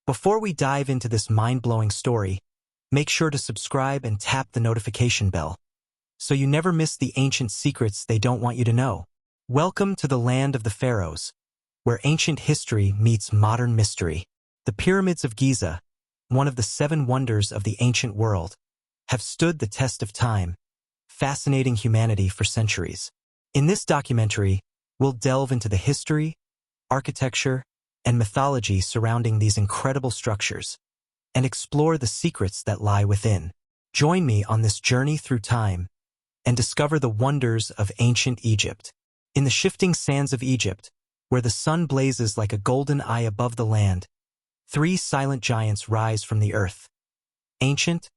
Before we dive into this mind-blowing story, make sure to subscribe and tap the notification bell so you never miss the ancient secrets they don't want you to know. Welcome to the land of the pharaohs, where ancient history meets modern mystery. The Pyramids of Giza, one of the 7 wonders of the ancient world, have stood the test of time, fascinating humanity for centuries. In this documentary, we'll delve into the history, architecture, and mythology surrounding these incredible structures, and explore the secrets that lie within. Join me on this journey through time and discover the wonders of ancient Egypt. In the shifting sands of Egypt, where the sun blazes like a golden eye above the land, 3 silent giants rise from the earth. Ancient,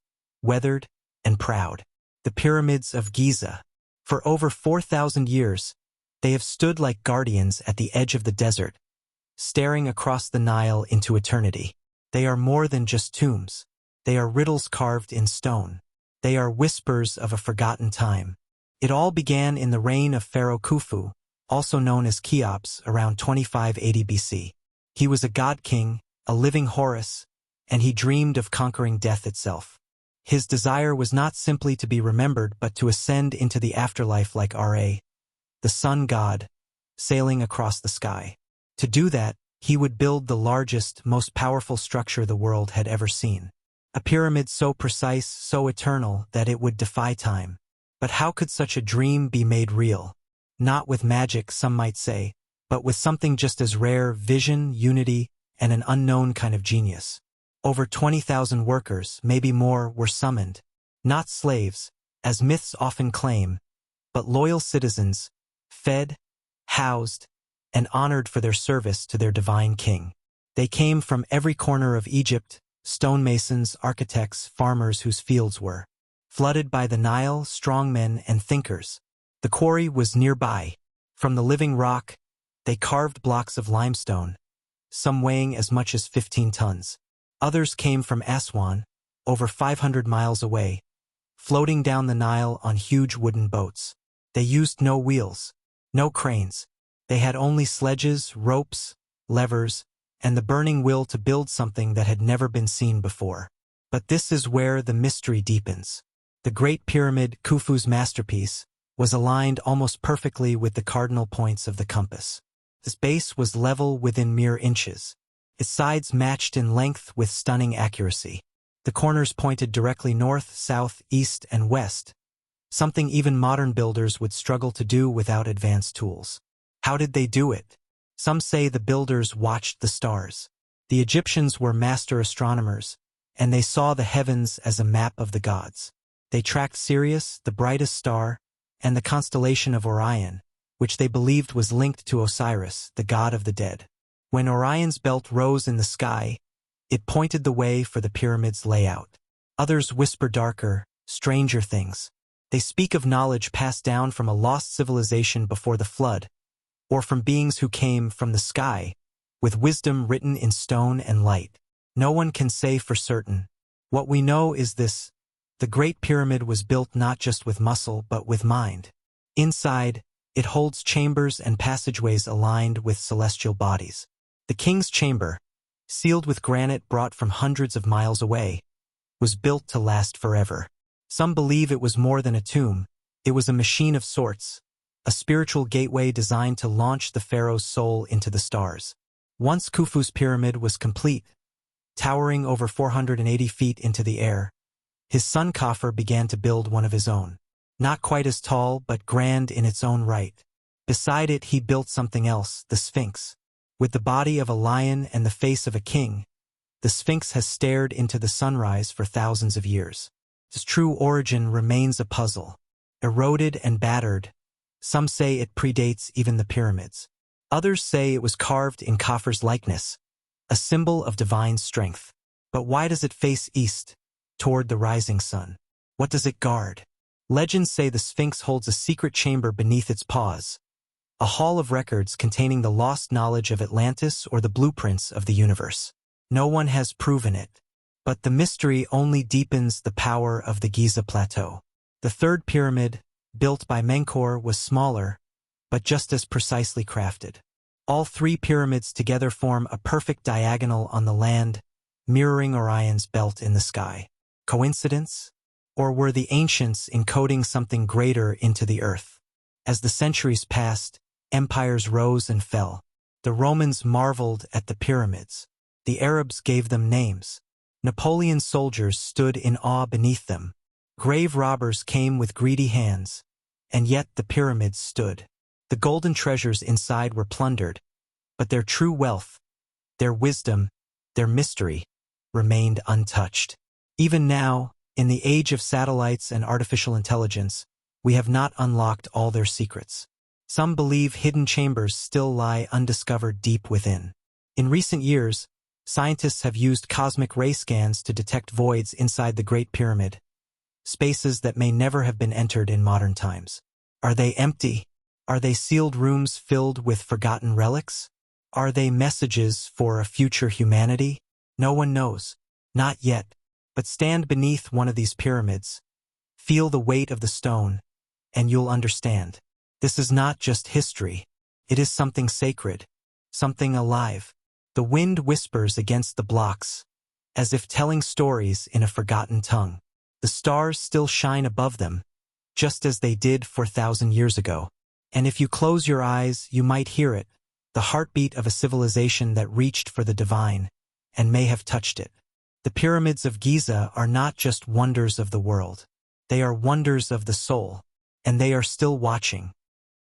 weathered, and proud. The Pyramids of Giza. For over 4,000 years, they have stood like guardians at the edge of the desert, staring across the Nile into eternity. They are more than just tombs. They are riddles carved in stone. They are whispers of a forgotten time. It all began in the reign of Pharaoh Khufu, also known as Cheops, around 2580 BC. He was a god-king, a living Horus, and he dreamed of conquering death itself. His desire was not simply to be remembered but to ascend into the afterlife like Ra, the sun god, sailing across the sky. To do that, he would build the largest, most powerful structure the world had ever seen. A pyramid so precise, so eternal, that it would defy time. But how could such a dream be made real? Not with magic, some might say, but with something just as rare: vision, unity, and an unknown kind of genius. Over 20,000 workers, maybe more, were summoned. Not slaves, as myths often claim, but loyal citizens, fed, housed, and honored for their service to their divine king. They came from every corner of Egypt: stonemasons, architects, farmers whose fields were flooded by the Nile, strongmen, and thinkers. The quarry was nearby. From the living rock, they carved blocks of limestone, some weighing as much as 15 tons. Others came from Aswan, over 500 miles away, floating down the Nile on huge wooden boats. They used no wheels, no cranes. They had only sledges, ropes, levers, and the burning will to build something that had never been seen before. But this is where the mystery deepens. The Great Pyramid, Khufu's masterpiece, was aligned almost perfectly with the cardinal points of the compass. Its base was level within mere inches. Its sides matched in length with stunning accuracy. The corners pointed directly north, south, east, and west, something even modern builders would struggle to do without advanced tools. How did they do it? Some say the builders watched the stars. The Egyptians were master astronomers, and they saw the heavens as a map of the gods. They tracked Sirius, the brightest star, and the constellation of Orion, which they believed was linked to Osiris, the god of the dead. When Orion's belt rose in the sky, it pointed the way for the pyramid's layout. Others whisper darker, stranger things. They speak of knowledge passed down from a lost civilization before the flood, or from beings who came from the sky, with wisdom written in stone and light. No one can say for certain. What we know is this: the Great Pyramid was built not just with muscle but with mind. Inside, it holds chambers and passageways aligned with celestial bodies. The king's chamber, sealed with granite brought from hundreds of miles away, was built to last forever. Some believe it was more than a tomb. It was a machine of sorts, a spiritual gateway designed to launch the pharaoh's soul into the stars. Once Khufu's pyramid was complete, towering over 480 feet into the air, his son Khafre began to build one of his own. Not quite as tall, but grand in its own right. Beside it he built something else: the Sphinx. With the body of a lion and the face of a king, the Sphinx has stared into the sunrise for thousands of years. Its true origin remains a puzzle. Eroded and battered, some say it predates even the pyramids. Others say it was carved in Khafre's likeness, a symbol of divine strength. But why does it face east, toward the rising sun? What does it guard? Legends say the Sphinx holds a secret chamber beneath its paws, a hall of records containing the lost knowledge of Atlantis or the blueprints of the universe. No one has proven it, but the mystery only deepens the power of the Giza Plateau. The third pyramid, built by Menkaure, was smaller, but just as precisely crafted. All 3 pyramids together form a perfect diagonal on the land, mirroring Orion's belt in the sky. Coincidence? Or were the ancients encoding something greater into the earth? As the centuries passed, empires rose and fell. The Romans marveled at the pyramids. The Arabs gave them names. Napoleon's soldiers stood in awe beneath them. Grave robbers came with greedy hands, and yet the pyramids stood. The golden treasures inside were plundered, but their true wealth, their wisdom, their mystery, remained untouched. Even now, in the age of satellites and artificial intelligence, we have not unlocked all their secrets. Some believe hidden chambers still lie undiscovered deep within. In recent years, scientists have used cosmic ray scans to detect voids inside the Great Pyramid, spaces that may never have been entered in modern times. Are they empty? Are they sealed rooms filled with forgotten relics? Are they messages for a future humanity? No one knows. Not yet. But stand beneath one of these pyramids, feel the weight of the stone, and you'll understand. This is not just history. It is something sacred, something alive. The wind whispers against the blocks, as if telling stories in a forgotten tongue. The stars still shine above them, just as they did 4,000 years ago. And if you close your eyes, you might hear it, the heartbeat of a civilization that reached for the divine, and may have touched it. The Pyramids of Giza are not just wonders of the world. They are wonders of the soul, and they are still watching.